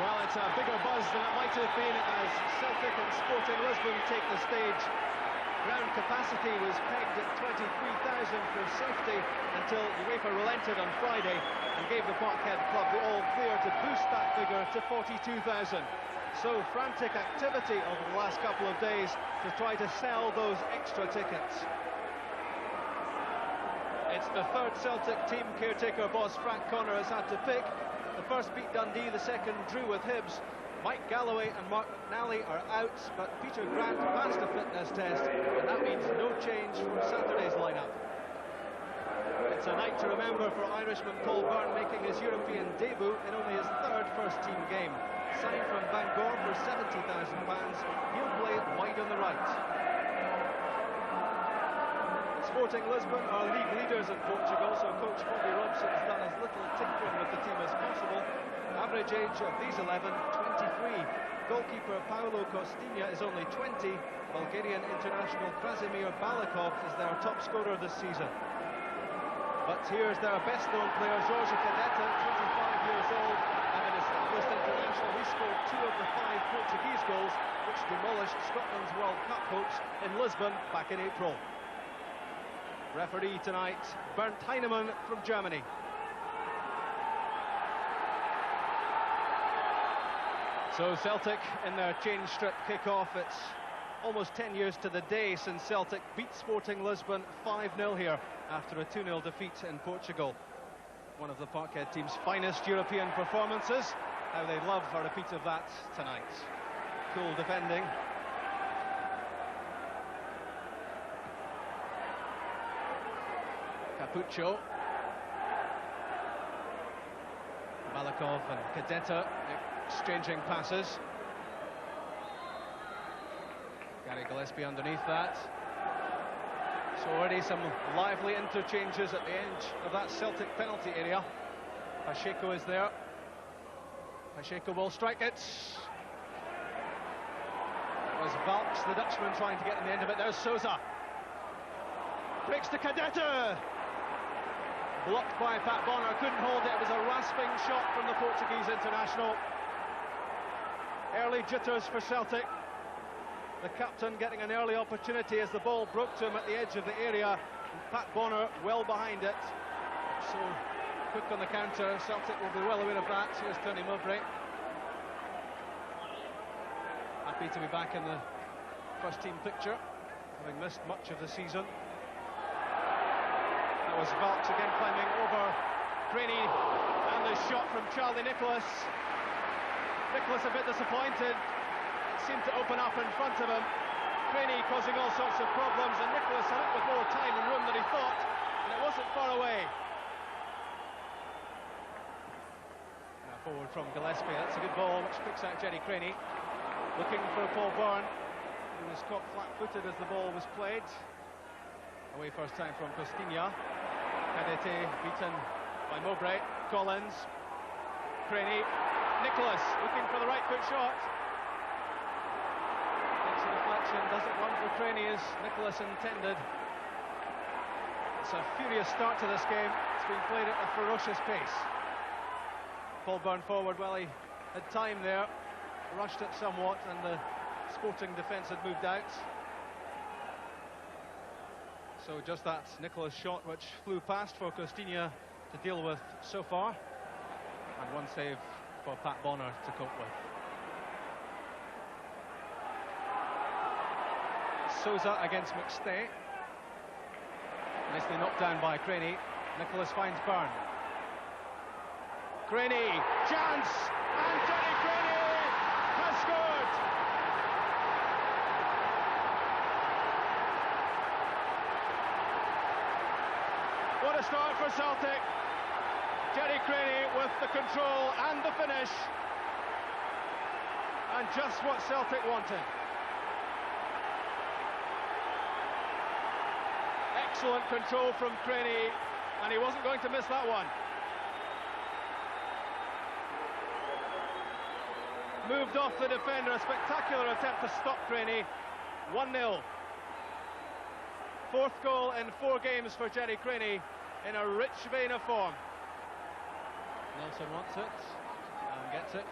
Well, it's a bigger buzz than it might have been as Celtic and Sporting Lisbon take the stage. Ground capacity was pegged at 23,000 for safety until UEFA relented on Friday and gave the Parkhead club the all-clear to boost that figure to 42,000. So frantic activity over the last couple of days to try to sell those extra tickets. It's the third Celtic team caretaker boss Frank Connor has had to pick. The first beat Dundee, the second drew with Hibs. Mike Galloway and Mark McNally are out, but Peter Grant passed a fitness test, and that means no change from Saturday's lineup. It's a night to remember for Irishman Paul Byrne, making his European debut in only his third first-team game. Signed from Bangor for £70,000, he'll play wide on the right. Sporting Lisbon are league leaders in Portugal, so coach Bobby Robson has done as little tinkering with the team as possible. Average age of these 11, 23. Goalkeeper Paolo Costinha is only 20. Bulgarian international Krasimir Balakov is their top scorer this season. But here's their best-known player, Jorge Cadeta, 25 years old, and an established international. He scored 2 of the 5 Portuguese goals, which demolished Scotland's World Cup hopes in Lisbon back in April. Referee tonight, Bernd Heinemann from Germany. So Celtic in their change strip kick-off. It's almost 10 years to the day since Celtic beat Sporting Lisbon 5-0 here after a 2-0 defeat in Portugal. One of the Parkhead team's finest European performances. How they love a repeat of that tonight. Cool defending. Capuccio, Balakov and Cadeta exchanging passes. Gary Gillespie underneath that. So already some lively interchanges at the edge of that Celtic penalty area. Pacheco is there. Pacheco will strike it. It was Valks, the Dutchman, trying to get in the end of it. There's Sousa. Breaks to Cadeta. Blocked by Pat Bonner, couldn't hold it. It was a rasping shot from the Portuguese international. Early jitters for Celtic. The captain getting an early opportunity as the ball broke to him at the edge of the area. And Pat Bonner well behind it. So quick on the counter. Celtic will be well aware of that. Here's Tony Mowbray. Happy to be back in the first team picture, having missed much of the season. That was Valks again climbing over Creaney, and the shot from Charlie Nicholas. Nicholas a bit disappointed. It seemed to open up in front of him. Creaney causing all sorts of problems, and Nicholas had it with more time and room than he thought, and it wasn't far away. Now forward from Gillespie. That's a good ball, which picks out Gerry Creaney. Looking for Paul Byrne, who was caught flat-footed as the ball was played. Away first time from Costinha. Cadete beaten by Mowbray. Collins. Creaney. Nicholas looking for the right foot shot. Takes a deflection, doesn't run for Creaney as Nicholas intended. It's a furious start to this game. It's been played at a ferocious pace. Paul Byrne forward, well, he had time there. Rushed it somewhat, and the Sporting defence had moved out. So just that Nicholas shot which flew past for Costinha to deal with so far, and one save for Pat Bonner to cope with. Sousa against McStay. Nicely knocked down by Creaney. Nicholas finds Byrne. Creaney, chance, and Gerry Creaney has scored! What a start for Celtic. Gerry Creaney with the control and the finish. And just what Celtic wanted. Excellent control from Creaney, and he wasn't going to miss that one. Moved off the defender, a spectacular attempt to stop Creaney. 1-0. Fourth goal in 4 games for Gerry Creaney in a rich vein of form. Nelson wants it and gets it.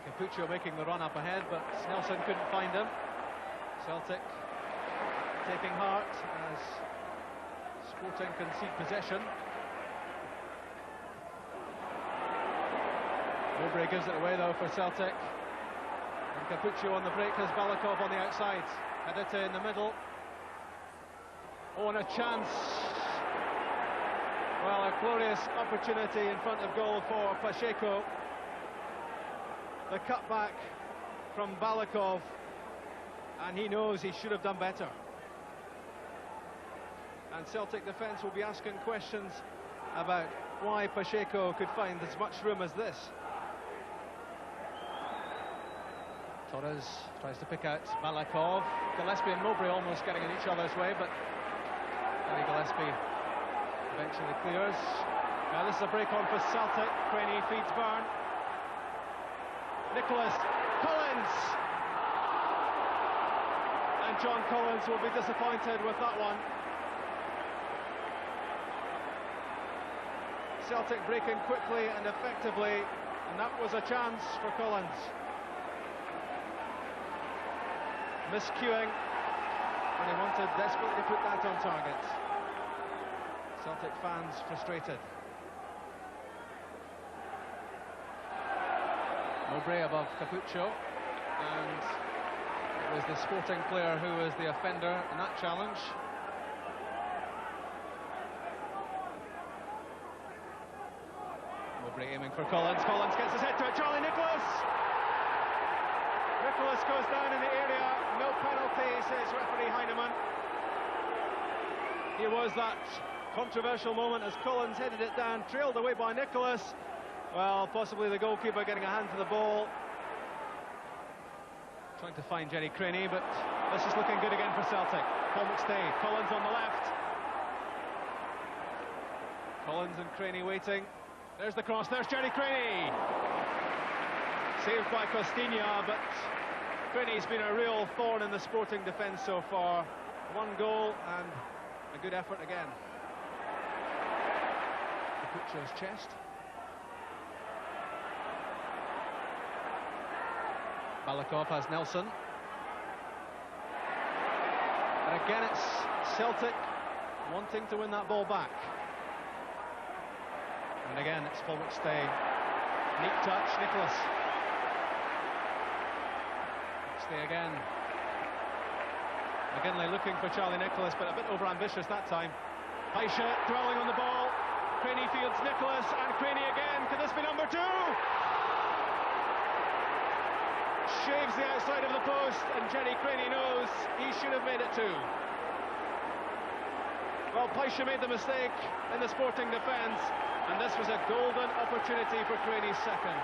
Capuccio making the run up ahead, but Nelson couldn't find him. Celtic taking heart as Sporting concede possession. Mowbray gives it away though for Celtic. And Capuccio on the break has Balakov on the outside. Hadita in the middle. Oh, and a chance. Well, a glorious opportunity in front of goal for Pacheco. The cutback from Balakov, and he knows he should have done better. And Celtic defence will be asking questions about why Pacheco could find as much room as this. Torres tries to pick out Balakov. Gillespie and Mowbray almost getting in each other's way, but Gary Gillespie eventually clears. Now this is a break on for Celtic. Creaney feeds Byrne. Nicholas Collins, and John Collins will be disappointed with that one. Celtic breaking quickly and effectively, and that was a chance for Collins. Miscuing when he wanted desperately to put that on target. Celtic fans frustrated. Mowbray above Capuccio, and it was the Sporting player who was the offender in that challenge. Mowbray aiming for Collins. Collins gets his head to it. Charlie Nicholas! Nicholas goes down in the area. No penalty, says referee Heinemann. Here was that controversial moment as Collins headed it down, trailed away by Nicholas. Well, possibly the goalkeeper getting a hand to the ball. Trying to find Gerry Creaney, but this is looking good again for Celtic. Paul McStay, Collins on the left. Collins and Creaney waiting. There's the cross, there's Gerry Creaney. Saved by Costinha, but Creaney's been a real thorn in the Sporting defence so far. One goal and a good effort again. Capuccio's chest. Balakov has Nelson. And again it's Celtic wanting to win that ball back. And again it's Paul McStay. Neat touch, Nicholas. McStay again. McGinley looking for Charlie Nicholas, but a bit over-ambitious that time. Paisha dwelling on the ball. Creaney fields Nicholas, and Creaney again. Could this be number 2? Shaves the outside of the post, and Gerry Creaney knows he should have made it 2. Well, Paisha made the mistake in the Sporting defence, and this was a golden opportunity for Creaney's second.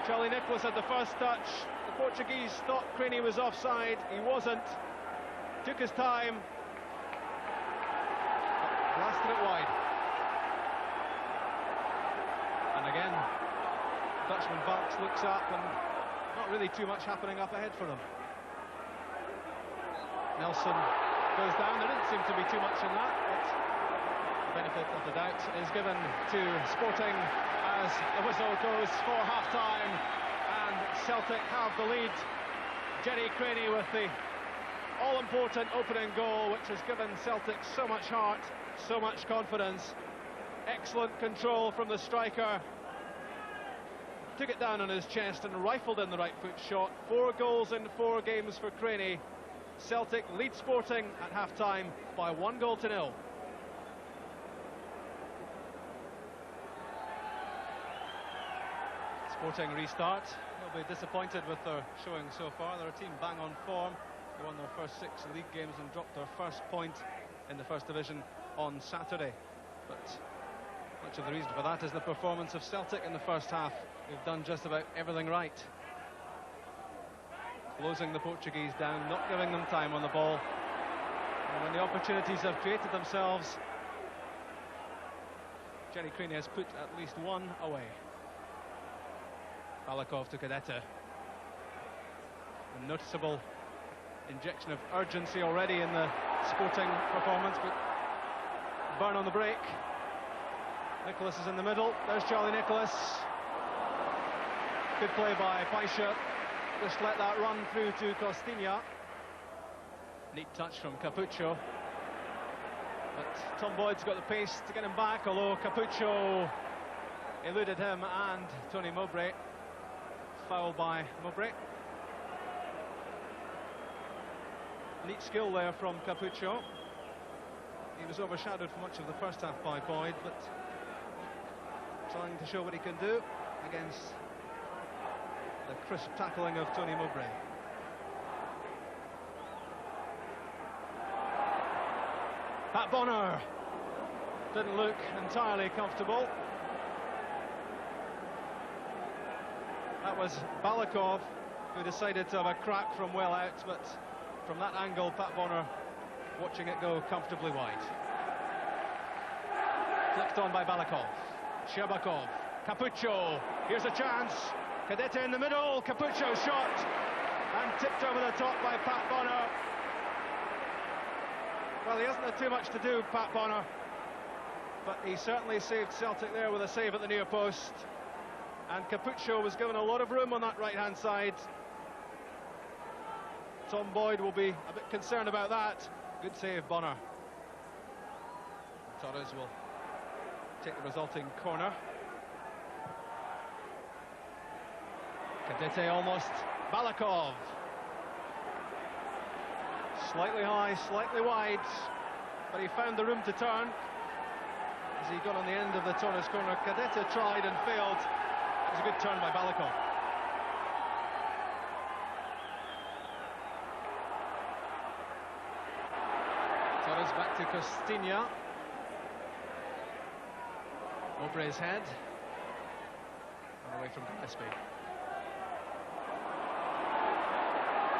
Charlie Nicholas had the first touch. The Portuguese thought Creaney was offside. He wasn't. Took his time. Blasted it wide. And again, Dutchman Barks looks up, and not really too much happening up ahead for him. Nelson goes down. There didn't seem to be too much in that, but the benefit of the doubt is given to Sporting as the whistle goes for half-time, and Celtic have the lead. Gerry Creaney with the all-important opening goal, which has given Celtic so much heart, so much confidence. Excellent control from the striker. Took it down on his chest and rifled in the right foot shot. 4 goals in 4 games for Creaney. Celtic lead Sporting at half-time by 1-0. Sporting restart. They'll be disappointed with their showing so far. They're a team bang on form. They won their first 6 league games and dropped their first point in the First Division on Saturday. But much of the reason for that is the performance of Celtic in the first half. They've done just about everything right. Closing the Portuguese down, not giving them time on the ball. And when the opportunities have created themselves, Gerry Creaney has put at least 1 away. Balakov to Cadetta. A noticeable injection of urgency already in the Sporting performance, but Byrne on the break. Nicholas is in the middle. There's Charlie Nicholas. Good play by Paisha. Just let that run through to Costinha. Neat touch from Capuccio. But Tom Boyd's got the pace to get him back, although Capuccio eluded him and Tony Mowbray. Foul by Mowbray. Neat skill there from Capuccio. He was overshadowed for much of the first half by Boyd, but trying to show what he can do against the crisp tackling of Tony Mowbray. Pat Bonner didn't look entirely comfortable. That was Balakov who decided to have a crack from well out, but from that angle, Pat Bonner watching it go comfortably wide. Flicked on by Balakov. Sherbakov. Capuccio. Here's a chance. Cadete in the middle. Capuccio shot. And tipped over the top by Pat Bonner. Well, he hasn't had too much to do, Pat Bonner. But he certainly saved Celtic there with a save at the near post. And Capuccio was given a lot of room on that right-hand side. Tom Boyd will be a bit concerned about that. Good save, Bonner. Torres will take the resulting corner. Cadete almost. Balakov. Slightly high, slightly wide, but he found the room to turn as he got on the end of the Torres corner. Cadete tried and failed. It was a good turn by Balakov. Torres back to Costinha. Mowbray's head. And away from Gillespie.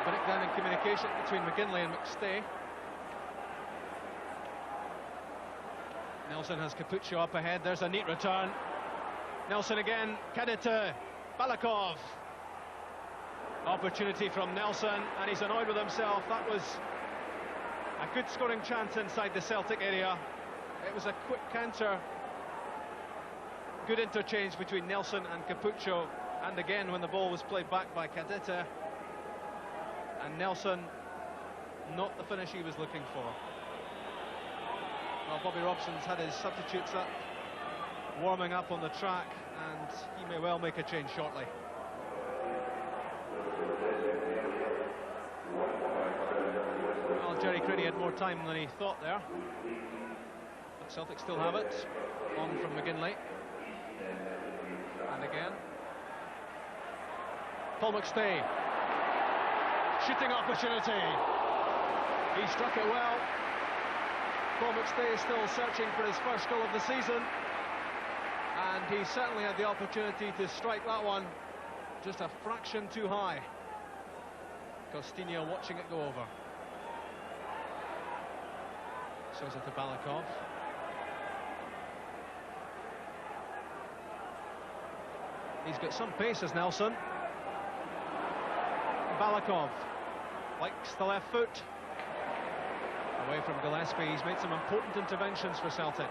Breakdown in communication between McGinley and McStay. Nelson has Capuccio up ahead. There's a neat return. Nelson again. Cadete. Balakov. Opportunity from Nelson, and he's annoyed with himself. That was a good scoring chance inside the Celtic area. It was a quick counter. Good interchange between Nelson and Capuccio, and again when the ball was played back by Cadete. And Nelson, not the finish he was looking for. Well, Bobby Robson's had his substitutes up, warming up on the track, and he may well make a change shortly. Well, Gerry Creaney had more time than he thought there. But Celtic still have it. On from McGinley. And again. Paul McStay. Shooting opportunity. He struck it well. Paul McStay is still searching for his first goal of the season, and he certainly had the opportunity to strike that one just a fraction too high. Costinha watching it go over. Shows it to Balakov. He's got some pace as Nelson. Balakov likes the left foot. Away from Gillespie. He's made some important interventions for Celtic.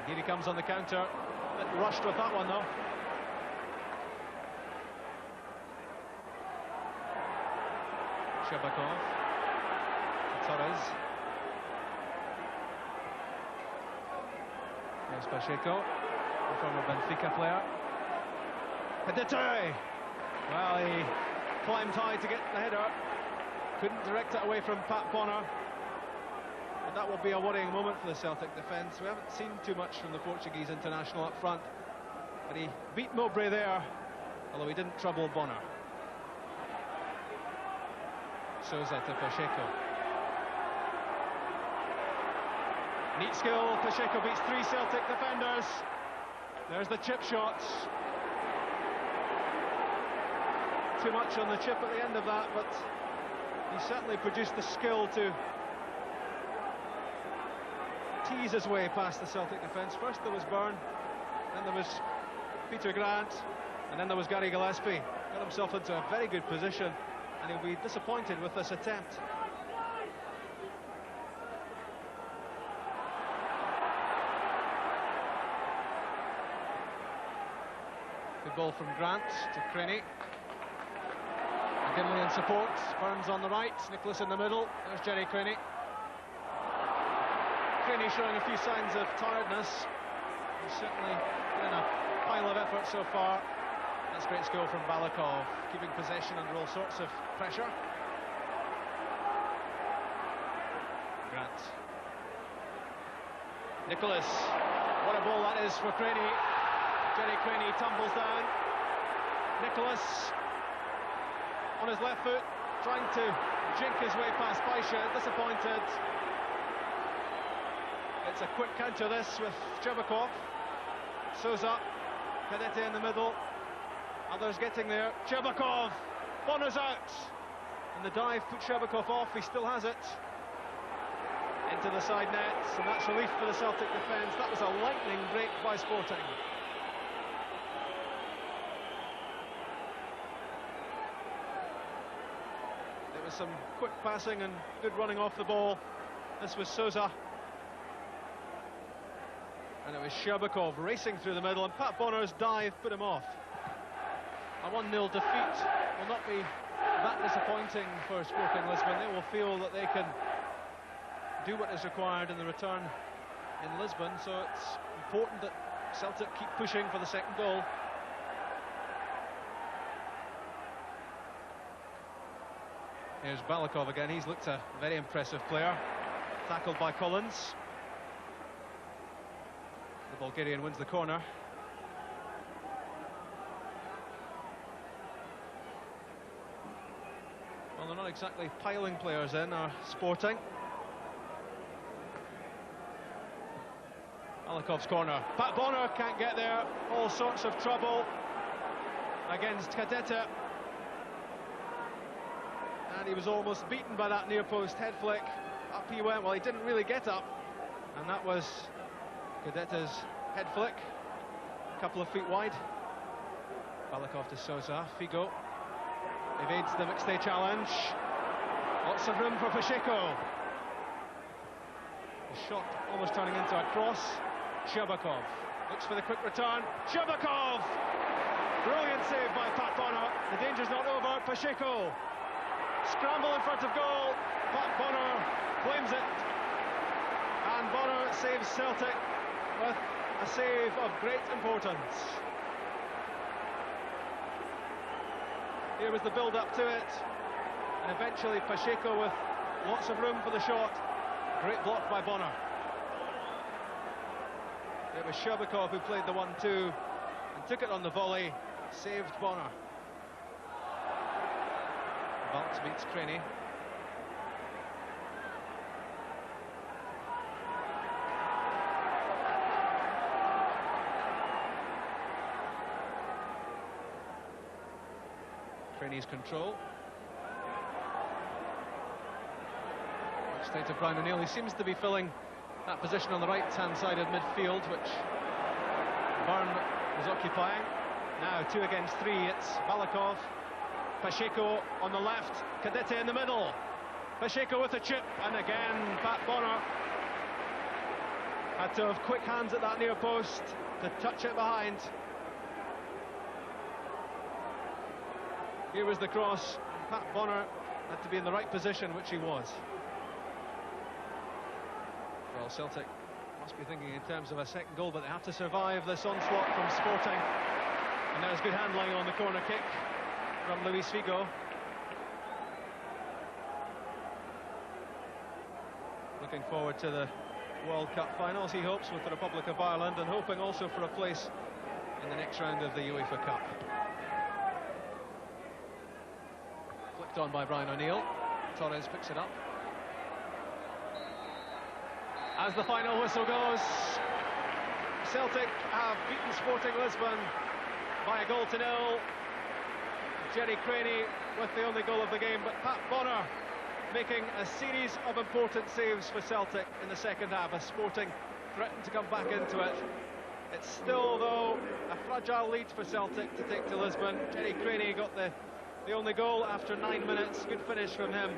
Here he comes on the counter. A bit rushed with that one though. Sherbakov. Torres. There's Pacheco, the former Benfica player. Cadete! Well, he climbed high to get the header. Couldn't direct it away from Pat Bonner. But that will be a worrying moment for the Celtic defence. We haven't seen too much from the Portuguese international up front. But he beat Mowbray there, although he didn't trouble Bonner. Sousa to Pacheco. Neat skill. Pacheco beats 3 Celtic defenders. There's the chip shots. Too much on the chip at the end of that, but he certainly produced the skill to tease his way past the Celtic defence. First there was Byrne, then there was Peter Grant, and then there was Gary Gillespie. Got himself into a very good position, and he'll be disappointed with this attempt. Good ball from Grant to Creaney. Ginley in support, Burns on the right, Nicholas in the middle. There's Gerry Creaney. Creaney showing a few signs of tiredness. He's certainly put in a pile of effort so far. That's great skill from Balakov, keeping possession under all sorts of pressure. Grant. Nicholas. What a ball that is for Creaney. Gerry Creaney tumbles down. Nicholas on his left foot, trying to jink his way past Baisha, disappointed. It's a quick counter this with Shcherbakov. Souza, Cadete in the middle, others getting there. Shcherbakov, Bonner's out, and the dive put Shcherbakov off. He still has it into the side net, and that's relief for the Celtic defence. That was a lightning break by Sporting. Some quick passing and good running off the ball. This was Souza, and it was Shcherbakov racing through the middle, and Pat Bonner's dive put him off. A 1-0 defeat will not be that disappointing for Sporting Lisbon. They will feel that they can do what is required in the return in Lisbon, so it's important that Celtic keep pushing for the second goal. Here's Balakov again. He's looked a very impressive player. Tackled by Collins. The Bulgarian wins the corner. Well, they're not exactly piling players in, are Sporting. Balakov's corner. Pat Bonner can't get there. All sorts of trouble against Cadete. And he was almost beaten by that near post head flick. Up he went. Well, he didn't really get up, and that was Cadete's head flick, a couple of feet wide. Balakov to Souza. Figo evades the McStay challenge. Lots of room for Pacheco. The shot almost turning into a cross. Shcherbakov looks for the quick return. Shcherbakov! Brilliant save by Pat Bonner. The danger's not over. Pacheco. Scramble in front of goal. Pat Bonner claims it, and Bonner saves Celtic with a save of great importance. Here was the build-up to it, and eventually Pacheco with lots of room for the shot. Great block by Bonner. It was Shcherbakov who played the 1-2 and took it on the volley, saved Bonner. Valks beats Creaney. Creaney's control. McStay to Brian O'Neill. He seems to be filling that position on the right-hand side of midfield, which Byrne was occupying. Now 2 against 3. It's Balakov. Pacheco on the left, Cadete in the middle. Pacheco with a chip, and again Pat Bonner had to have quick hands at that near post to touch it behind. Here was the cross, and Pat Bonner had to be in the right position, which he was. Well, Celtic must be thinking in terms of a second goal, but they have to survive this onslaught from Sporting. And there's good handling on the corner kick from Luis Figo. Looking forward to the World Cup finals, he hopes, with the Republic of Ireland, and hoping also for a place in the next round of the UEFA Cup. Flicked on by Brian O'Neill. Torres picks it up. As the final whistle goes, Celtic have beaten Sporting Lisbon by 1-0. Gerry Creaney with the only goal of the game, but Pat Bonner making a series of important saves for Celtic in the second half as Sporting threatened to come back into it. It's still, though, a fragile lead for Celtic to take to Lisbon. Gerry Creaney got the only goal after 9 minutes. Good finish from him.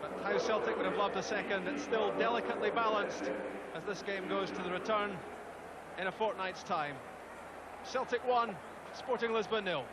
But how Celtic would have loved a second. It's still delicately balanced as this game goes to the return in a fortnight's time. Celtic 1, Sporting Lisbon 0.